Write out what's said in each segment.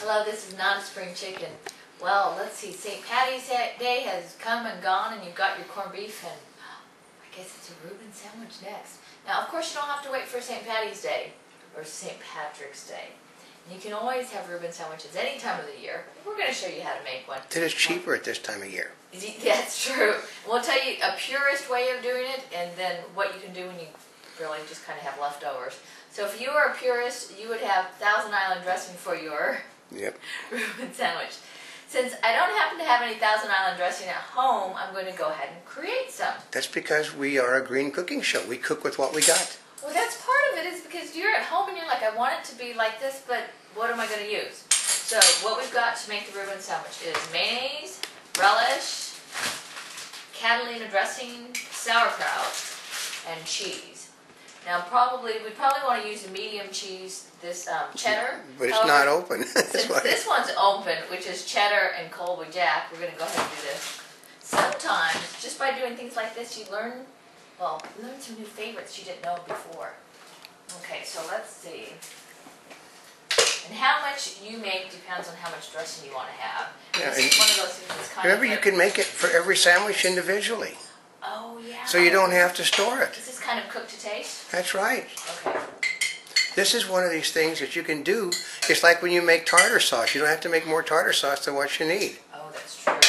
Hello, this is Notaspringchick. Well, let's see, St. Patty's Day has come and gone and you've got your corned beef and I guess it's a Reuben sandwich next. Now, of course, you don't have to wait for St. Patty's Day or St. Patrick's Day. And you can always have Reuben sandwiches any time of the year. We're going to show you how to make one. It is cheaper at this time of year. That's true. We'll tell you a purist way of doing it and then what you can do when you really just kind of have leftovers. So if you were a purist, you would have Thousand Island dressing for your Reuben sandwich. Since I don't happen to have any Thousand Island dressing at home, I'm going to go ahead and create some. That's because we are a green cooking show. We cook with what we got. Well, that's part of it, is because you're at home and you're like, I want it to be like this, but what am I going to use? So what we've got to make the Reuben sandwich is mayonnaise, relish, Catalina dressing, sauerkraut, and cheese. Now we probably want to use a medium cheese, this cheddar. But it's not open. Since this one's open, which is cheddar and Colby Jack, we're going to go ahead and do this. Sometimes, just by doing things like this, you learn some new favorites you didn't know before. Okay, so let's see. And how much you make depends on how much dressing you want to have. Yeah, this is one of those things that's kind remember, of you can make it for every sandwich individually. Oh, yeah. So you don't have to store it. Is this kind of cooked to taste? That's right. Okay. This is one of these things that you can do. It's like when you make tartar sauce. You don't have to make more tartar sauce than what you need. Oh, that's true.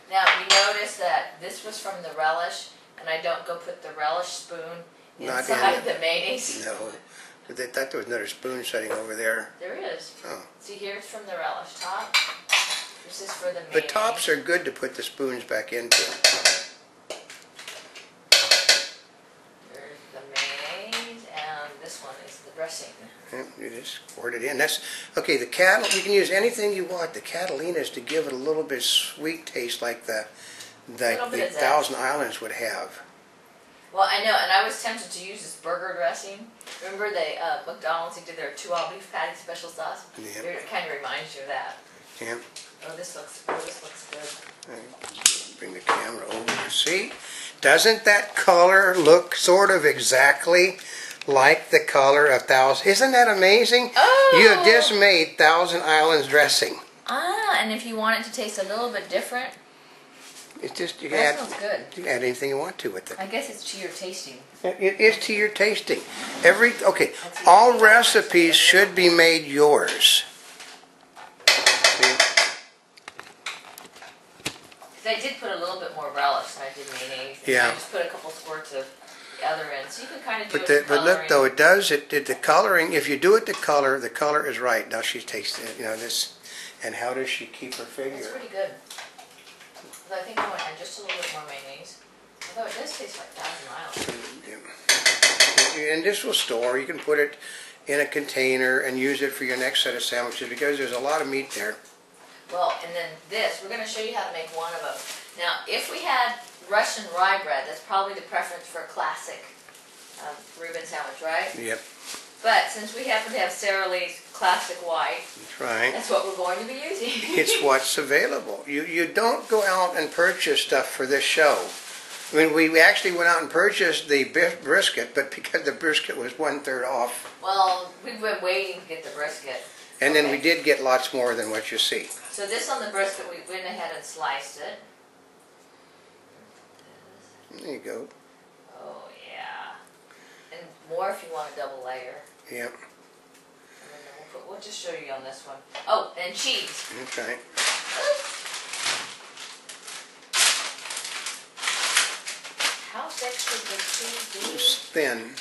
Now, you notice that this was from the relish, and I don't go put the relish spoon inside the mayonnaise. No. But they thought there was another spoon sitting over there. There is. Oh. See, here's from the relish top. This is for the mayonnaise. The tops are good to put the spoons back into. There's the mayonnaise, and this one is the dressing. You just poured it in. That's okay. The you can use anything you want. The Catalina is to give it a little bit of sweet taste, like the Thousand Islands would have. Well, I know, and I was tempted to use this burger dressing. Remember McDonald's, they did their 2 all beef patty special sauce? Yeah. It kind of reminds you of that. Yeah. Oh, this looks good. Bring the camera over. See? Doesn't that color look sort of exactly like the color of Thousand? Isn't that amazing? Oh! You have just made Thousand Islands dressing. Ah, and if you want it to taste a little bit different, it's just you that smells good. You can add anything you want to with it. I guess it's to your tasting. It is to your tasting. All recipes should be made yours. I did put a little bit more relish than I did mayonnaise. Yeah. I just put a couple squirts of the other end, so you can kind of do But look though, the coloring. If you do it the color is right. Now she's tasting it. You know this, and how does she keep her figure? It's pretty good. But I think I want to add just a little bit more mayonnaise. Although it does taste like Thousand Island. Yeah. And this will store. You can put it in a container and use it for your next set of sandwiches because there's a lot of meat there. Well, and then this, we're going to show you how to make one of them. Now, if we had Russian rye bread, that's probably the preference for a classic Reuben sandwich, right? Yep. But since we happen to have Sara Lee's classic white, that's right. That's what we're going to be using. It's what's available. You don't go out and purchase stuff for this show. I mean, we actually went out and purchased the brisket, but because the brisket was 1/3 off. Well, we've been waiting to get the brisket. And then we did get lots more than what you see. So this on the brisket, we went ahead and sliced it. There you go. Oh, yeah. And more if you want a double layer. Yep. And then we'll just show you on this one. Oh, and cheese. Okay. How thick should the cheese be? It's thin.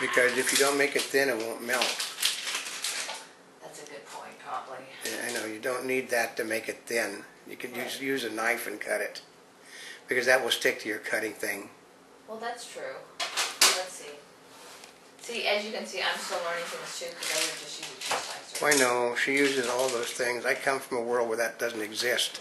Because if you don't make it thin, it won't melt. That's a good point, probably. Yeah, I know, you don't need that to make it thin. You can use a knife and cut it. Because that will stick to your cutting thing. Well, that's true. Let's see. See, as you can see, I'm still learning things too because I would just use a cheese slicer. I know, she uses all those things. I come from a world where that doesn't exist.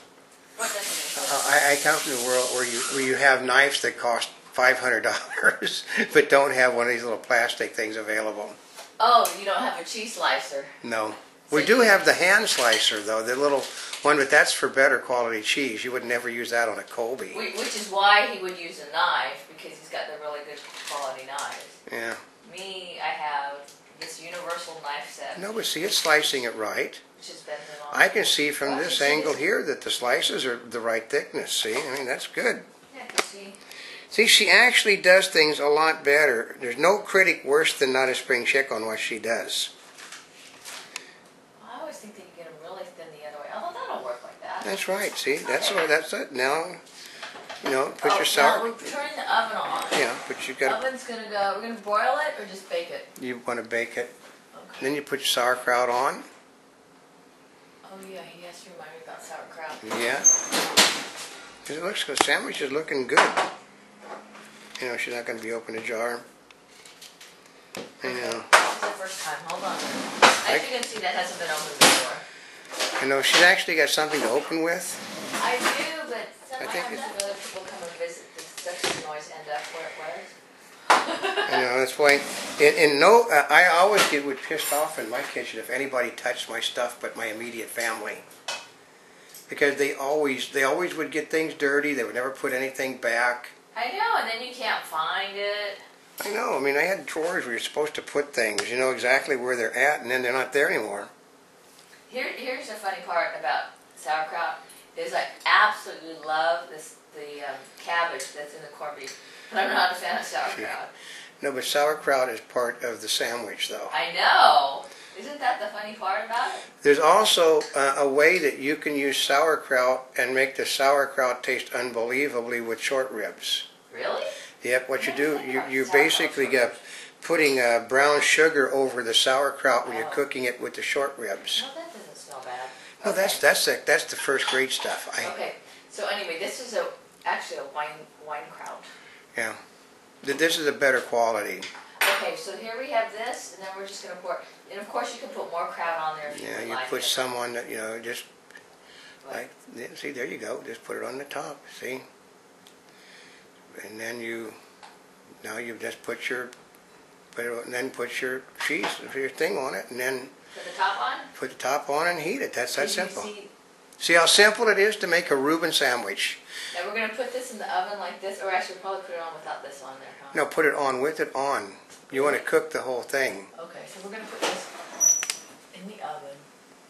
What doesn't exist? I come from a world where you have knives that cost $500 but don't have one of these little plastic things available. Oh, you don't have a cheese slicer? No. We do have the hand slicer though, the little one, but that's for better quality cheese. You would never use that on a Colby. Which is why he would use a knife, because he's got the really good quality knives. Yeah. Me, I have this universal knife set. No, but see, it's slicing it right. Which has been the long I can see from this angle here that the slices are the right thickness. See, I mean, that's good. Yeah, I can see. See, she actually does things a lot better. There's no critic worse than Notaspringchick on what she does. Well, I always think that you get them really thin the other way. Although that'll work like that. That's right. See, that's it. Now, you know, put your sour. Now we're turning the oven on. Yeah, but you got. Oven's gonna go. We're gonna broil it or just bake it. You want to bake it. Okay. Then you put your sauerkraut on. Oh yeah, he has to remind me about sauerkraut. Yeah. 'Cause it looks good. The sandwich is looking good. You know, she's not going to be opening a jar. You know. This is the first time. Hold on. As you can see, that hasn't been opened before. You know, she's actually got something to open with. I do, but sometimes it's- when other people come and visit, such a noise end up where it was. You know, that's why. I always get pissed off in my kitchen if anybody touched my stuff but my immediate family, because they always would get things dirty. They would never put anything back. I know, and then you can't find it. I know. I mean, I had drawers where you're supposed to put things. You know exactly where they're at, and then they're not there anymore. Here's the funny part about sauerkraut is I absolutely love the cabbage that's in the corned beef, but I'm not a fan of sauerkraut. No, but sauerkraut is part of the sandwich, though. I know. Isn't that the funny part about it? There's also a way that you can use sauerkraut and make the sauerkraut taste unbelievably with short ribs. Really? Yep. What you do, you basically get putting brown sugar over the sauerkraut when you're cooking it with the short ribs. No, that doesn't smell bad. No, Okay. that's the first grade stuff. Okay. So anyway, this is actually a wine kraut. Yeah. This is a better quality. Okay, so here we have this, and then we're just going to pour. And of course, you can put more kraut on there if you Yeah, would you like put it. some on that, you know, just see, there you go. Just put it on the top, see? And then now you just put your cheese, your thing on it, and then Put the top on? put the top on and heat it. That's that Can you simple. see- See how simple it is to make a Reuben sandwich? Now we're going to put this in the oven like this, or actually we'll probably put it on without this on there, huh? No, put it on with it on. You want to cook the whole thing. Okay, so we're going to put this in the oven.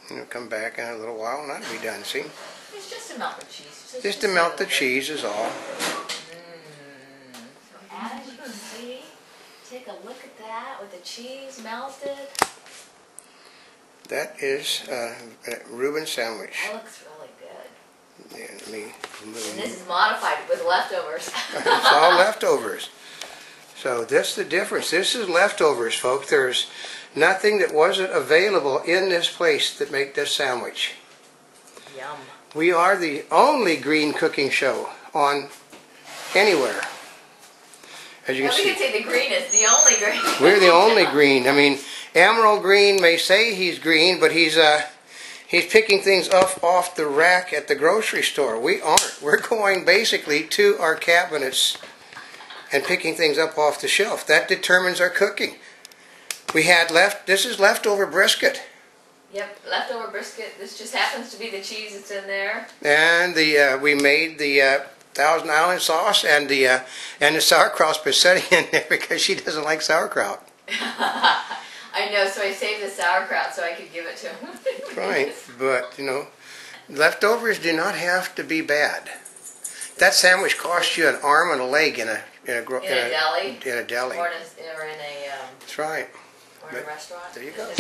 And it'll come back in a little while and that'll be done, see? It's just to melt the cheese. Just to melt the cheese is all. So as you can see, take a look at that with the cheese melted. That is a Reuben sandwich. That looks really good. Yeah, let me And move. this is modified with leftovers. It's all leftovers. So that's the difference. This is leftovers, folks. There's nothing that wasn't available in this place that make this sandwich. Yum. We are the only green cooking show on anywhere. As you Now can we see, can say the green is the only green. we're the only green. I mean, Emerald Green may say he's green, but he's picking things off the rack at the grocery store. We aren't. We're going basically to our cabinets and picking things up off the shelf. That determines our cooking. We had this is leftover brisket. Yep, leftover brisket. This just happens to be the cheese that's in there. And we made the Thousand Island sauce, and the sauerkraut's been sitting in there because she doesn't like sauerkraut. I know, so I saved the sauerkraut so I could give it to him. Right, but you know, leftovers do not have to be bad. That sandwich cost you an arm and a leg in a deli. In a deli. Or in a That's right. restaurant. There you go.